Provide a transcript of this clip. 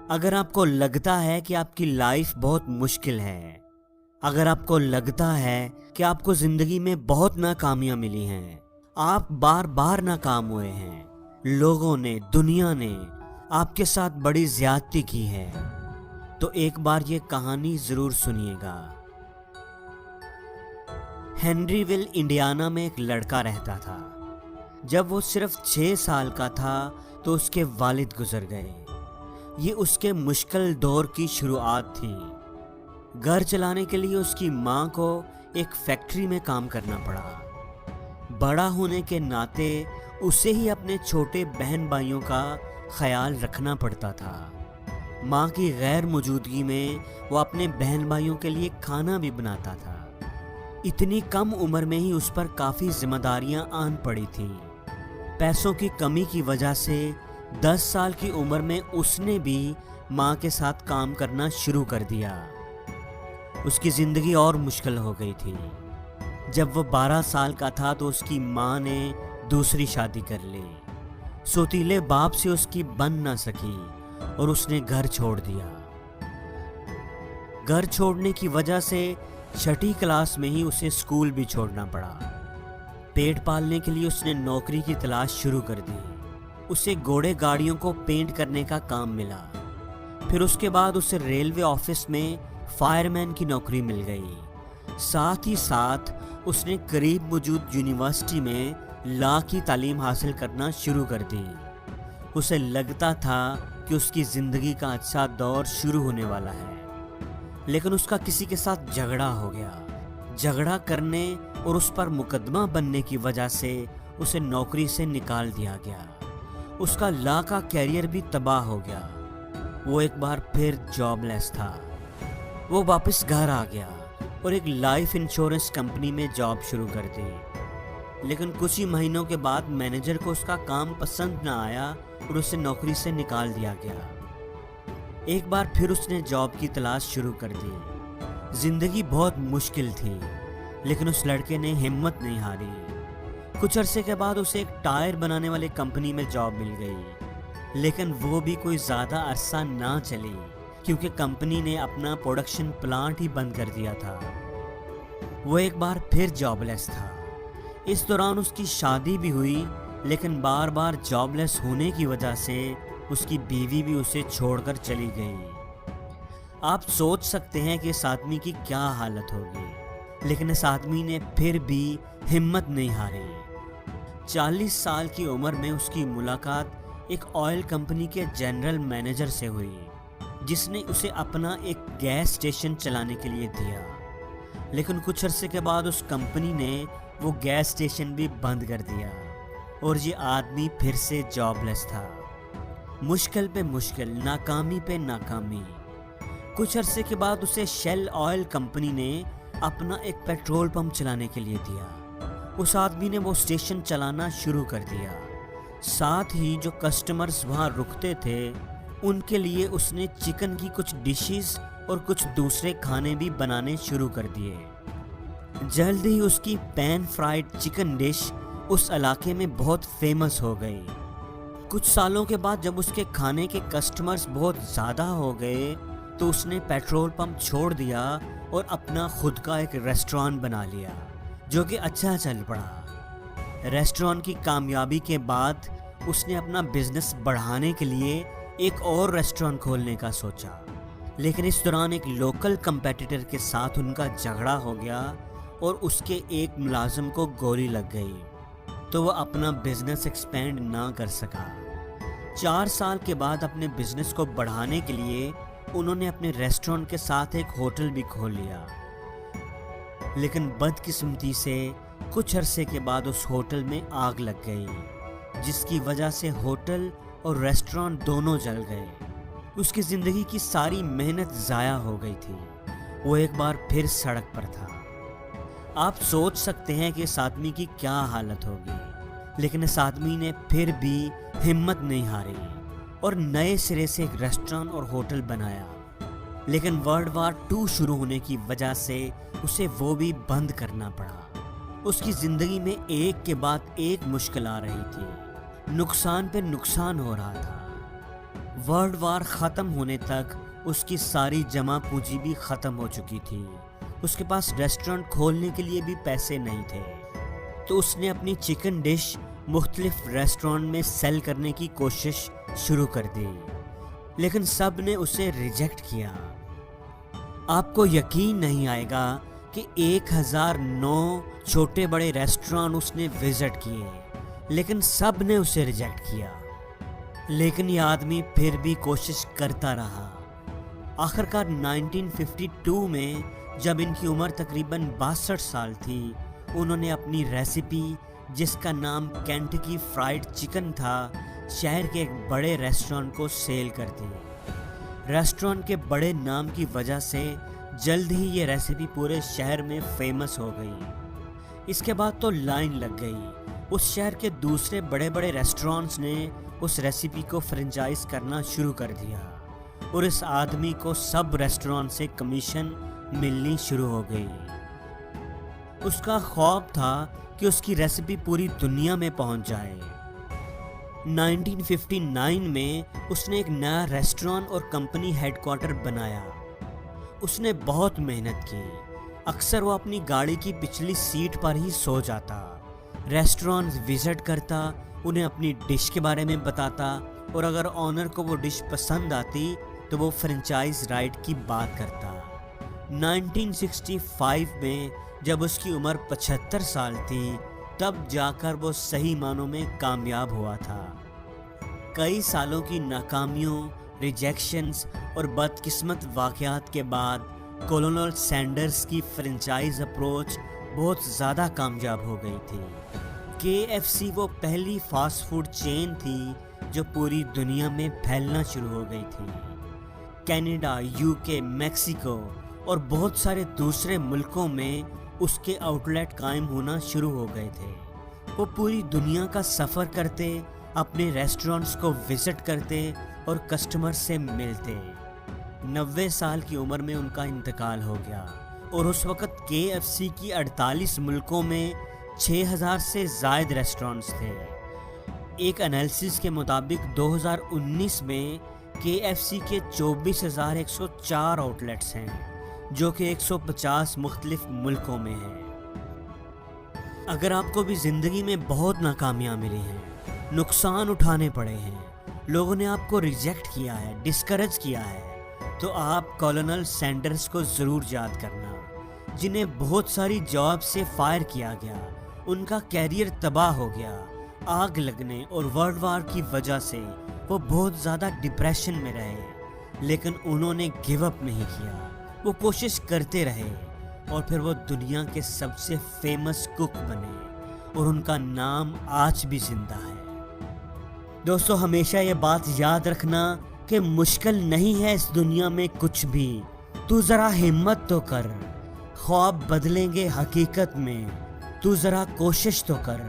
اگر آپ کو لگتا ہے کہ آپ کی لائف بہت مشکل ہے، اگر آپ کو لگتا ہے کہ آپ کو زندگی میں بہت ناکامیاں ملی ہیں، آپ بار بار ناکام ہوئے ہیں، لوگوں نے، دنیا نے آپ کے ساتھ بڑی زیادتی کی ہے، تو ایک بار یہ کہانی ضرور سنیے گا۔ ہنری ویل انڈیانا میں ایک لڑکا رہتا تھا۔ جب وہ صرف 6 سال کا تھا تو اس کے والد گزر گئے۔ یہ اس کے مشکل دور کی شروعات تھی۔ گھر چلانے کے لیے اس کی ماں کو ایک فیکٹری میں کام کرنا پڑا۔ بڑا ہونے کے ناطے اسے ہی اپنے چھوٹے بہن بھائیوں کا خیال رکھنا پڑتا تھا۔ ماں کی غیر موجودگی میں وہ اپنے بہن بھائیوں کے لیے کھانا بھی بناتا تھا۔ اتنی کم عمر میں ہی اس پر کافی ذمہ داریاں آن پڑی تھیں۔ پیسوں کی کمی کی وجہ سے 10 سال کی عمر میں اس نے بھی ماں کے ساتھ کام کرنا شروع کر دیا۔ اس کی زندگی اور مشکل ہو گئی تھی۔ جب وہ 12 سال کا تھا تو اس کی ماں نے دوسری شادی کر لی۔ سوتیلے باپ سے اس کی بن نہ سکی اور اس نے گھر چھوڑ دیا۔ گھر چھوڑنے کی وجہ سے 6ٹھی کلاس میں ہی اسے اسکول بھی چھوڑنا پڑا۔ پیٹ پالنے کے لیے اس نے نوکری کی تلاش شروع کر دی۔ اسے گھوڑے گاڑیوں کو پینٹ کرنے کا کام ملا۔ پھر اس کے بعد اسے ریلوے آفس میں فائر مین کی نوکری مل گئی۔ ساتھ ہی ساتھ اس نے قریب موجود یونیورسٹی میں لا کی تعلیم حاصل کرنا شروع کر دی۔ اسے لگتا تھا کہ اس کی زندگی کا اچھا دور شروع ہونے والا ہے، لیکن اس کا کسی کے ساتھ جھگڑا ہو گیا۔ جھگڑا کرنے اور اس پر مقدمہ بننے کی وجہ سے اسے نوکری سے نکال دیا گیا۔ اس کا لا کا کیریئر بھی تباہ ہو گیا۔ وہ ایک بار پھر جاب لیس تھا۔ وہ واپس گھر آ گیا اور ایک لائف انشورنس کمپنی میں جاب شروع کر دی، لیکن کچھ ہی مہینوں کے بعد مینیجر کو اس کا کام پسند نہ آیا اور اسے نوکری سے نکال دیا گیا۔ ایک بار پھر اس نے جاب کی تلاش شروع کر دی۔ زندگی بہت مشکل تھی، لیکن اس لڑکے نے ہمت نہیں ہاری۔ کچھ عرصے کے بعد اسے ایک ٹائر بنانے والی کمپنی میں جاب مل گئی، لیکن وہ بھی کوئی زیادہ عرصہ نہ چلی کیونکہ کمپنی نے اپنا پروڈکشن پلانٹ ہی بند کر دیا تھا۔ وہ ایک بار پھر جاب لیس تھا۔ اس دوران اس کی شادی بھی ہوئی، لیکن بار بار جاب لیس ہونے کی وجہ سے اس کی بیوی بھی اسے چھوڑ کر چلی گئی۔ آپ سوچ سکتے ہیں کہ اس آدمی کی کیا حالت ہوگی، لیکن اس آدمی نے پھر بھی ہمت نہیں ہاری۔ 40 سال کی عمر میں اس کی ملاقات ایک آئل کمپنی کے جنرل مینیجر سے ہوئی، جس نے اسے اپنا ایک گیس اسٹیشن چلانے کے لیے دیا، لیکن کچھ عرصے کے بعد اس کمپنی نے وہ گیس اسٹیشن بھی بند کر دیا اور یہ آدمی پھر سے جاب لیس تھا۔ مشکل پہ مشکل، ناکامی پہ ناکامی۔ کچھ عرصے کے بعد اسے شیل آئل کمپنی نے اپنا ایک پیٹرول پمپ چلانے کے لیے دیا۔ اس آدمی نے وہ اسٹیشن چلانا شروع کر دیا۔ ساتھ ہی جو کسٹمرز وہاں رکتے تھے ان کے لیے اس نے چکن کی کچھ ڈشز اور کچھ دوسرے کھانے بھی بنانے شروع کر دیے۔ جلد ہی اس کی پین فرائیڈ چکن ڈش اس علاقے میں بہت فیمس ہو گئی۔ کچھ سالوں کے بعد جب اس کے کھانے کے کسٹمرز بہت زیادہ ہو گئے تو اس نے پیٹرول پمپ چھوڑ دیا اور اپنا خود کا ایک ریسٹورانٹ بنا لیا، جو کہ اچھا چل پڑا۔ ریسٹورانٹ کی کامیابی کے بعد اس نے اپنا بزنس بڑھانے کے لیے ایک اور ریسٹورانٹ کھولنے کا سوچا، لیکن اس دوران ایک لوکل کمپیٹیٹر کے ساتھ ان کا جھگڑا ہو گیا اور اس کے ایک ملازم کو گولی لگ گئی، تو وہ اپنا بزنس ایکسپینڈ نہ کر سکا۔ 4 سال کے بعد اپنے بزنس کو بڑھانے کے لیے انہوں نے اپنے ریسٹورانٹ کے ساتھ ایک ہوٹل بھی کھول لیا، لیکن بدقسمتی سے کچھ عرصے کے بعد اس ہوٹل میں آگ لگ گئی، جس کی وجہ سے ہوٹل اور ریسٹورانٹ دونوں جل گئے۔ اس کی زندگی کی ساری محنت ضائع ہو گئی تھی۔ وہ ایک بار پھر سڑک پر تھا۔ آپ سوچ سکتے ہیں کہ اس آدمی کی کیا حالت ہوگی، لیکن اس آدمی نے پھر بھی ہمت نہیں ہاری اور نئے سرے سے ایک ریسٹورانٹ اور ہوٹل بنایا، لیکن ورلڈ وار 2 شروع ہونے کی وجہ سے اسے وہ بھی بند کرنا پڑا۔ اس کی زندگی میں ایک کے بعد ایک مشکل آ رہی تھی، نقصان پہ نقصان ہو رہا تھا۔ ورلڈ وار ختم ہونے تک اس کی ساری جمع پونجی بھی ختم ہو چکی تھی، اس کے پاس ریسٹورنٹ کھولنے کے لیے بھی پیسے نہیں تھے، تو اس نے اپنی چکن ڈش مختلف ریسٹورنٹ میں سیل کرنے کی کوشش شروع کر دی، لیکن سب نے اسے ریجیکٹ کیا۔ آپ کو یقین نہیں آئے گا کہ 1009 چھوٹے بڑے ریسٹورانٹ اس نے وزٹ کیے، لیکن سب نے اسے ریجیکٹ کیا۔ لیکن یہ آدمی پھر بھی کوشش کرتا رہا۔ آخرکار 1952 میں جب ان کی عمر تقریباً 62 سال تھی، انہوں نے اپنی ریسیپی جس کا نام کینٹکی فرائیڈ چکن تھا، شہر کے ایک بڑے ریسٹورانٹ کو سیل کر دی۔ ریسٹورانٹ کے بڑے نام کی وجہ سے جلد ہی یہ ریسیپی پورے شہر میں فیمس ہو گئی۔ اس کے بعد تو لائن لگ گئی، اس شہر کے دوسرے بڑے بڑے ریسٹورانٹس نے اس ریسیپی کو فرنچائز کرنا شروع کر دیا، اور اس آدمی کو سب ریسٹورانٹ سے کمیشن ملنی شروع ہو گئی۔ اس کا خواب تھا کہ اس کی ریسیپی پوری دنیا میں پہنچ جائے۔ 1959 میں اس نے ایک نیا ریسٹورانٹ اور کمپنی ہیڈ کوارٹر بنایا۔ اس نے بہت محنت کی، اکثر وہ اپنی گاڑی کی پچھلی سیٹ پر ہی سو جاتا، ریسٹورانٹ وزٹ کرتا، انہیں اپنی ڈش کے بارے میں بتاتا، اور اگر آنر کو وہ ڈش پسند آتی تو وہ فرنچائز رائٹ کی بات کرتا۔ 1965 میں جب اس کی عمر 75 سال تھی، تب جا کر وہ صحیح معنوں میں کامیاب ہوا تھا۔ کئی سالوں کی ناکامیوں، ریجیکشنز اور بدقسمت واقعات کے بعد کولونل سینڈرز کی فرنچائز اپروچ بہت زیادہ کامیاب ہو گئی تھی۔ KFC وہ پہلی فاسٹ فوڈ چین تھی جو پوری دنیا میں پھیلنا شروع ہو گئی تھی۔ کینیڈا، UK، میکسیکو اور بہت سارے دوسرے ملکوں میں اس کے آؤٹ لیٹ قائم ہونا شروع ہو گئے تھے۔ وہ پوری دنیا کا سفر کرتے، اپنے ریسٹورانٹس کو وزٹ کرتے اور کسٹمر سے ملتے۔ 90 سال کی عمر میں ان کا انتقال ہو گیا، اور اس وقت KFC کی 48 ملکوں میں 6000 سے زائد ریسٹورانٹس تھے۔ ایک انالیسس کے مطابق 2019 میں KFC کے 24,104 آؤٹ لیٹس ہیں، جو کہ 150 مختلف ملکوں میں ہیں۔ اگر آپ کو بھی زندگی میں بہت ناکامیاں ملی ہیں، نقصان اٹھانے پڑے ہیں، لوگوں نے آپ کو ریجیکٹ کیا ہے، ڈسکریج کیا ہے، تو آپ کولونل سینڈرز کو ضرور یاد کرنا، جنہیں بہت ساری جاب سے فائر کیا گیا، ان کا کیریئر تباہ ہو گیا آگ لگنے اور ورلڈ وار کی وجہ سے۔ وہ بہت زیادہ ڈپریشن میں رہے، لیکن انہوں نے گیو اپ نہیں کیا، وہ کوشش کرتے رہے، اور پھر وہ دنیا کے سب سے فیمس کک بنے، اور ان کا نام آج بھی زندہ ہے۔ دوستو، ہمیشہ یہ بات یاد رکھنا کہ مشکل نہیں ہے اس دنیا میں کچھ بھی، تو ذرا ہمت تو کر، خواب بدلیں گے حقیقت میں، تو ذرا کوشش تو کر۔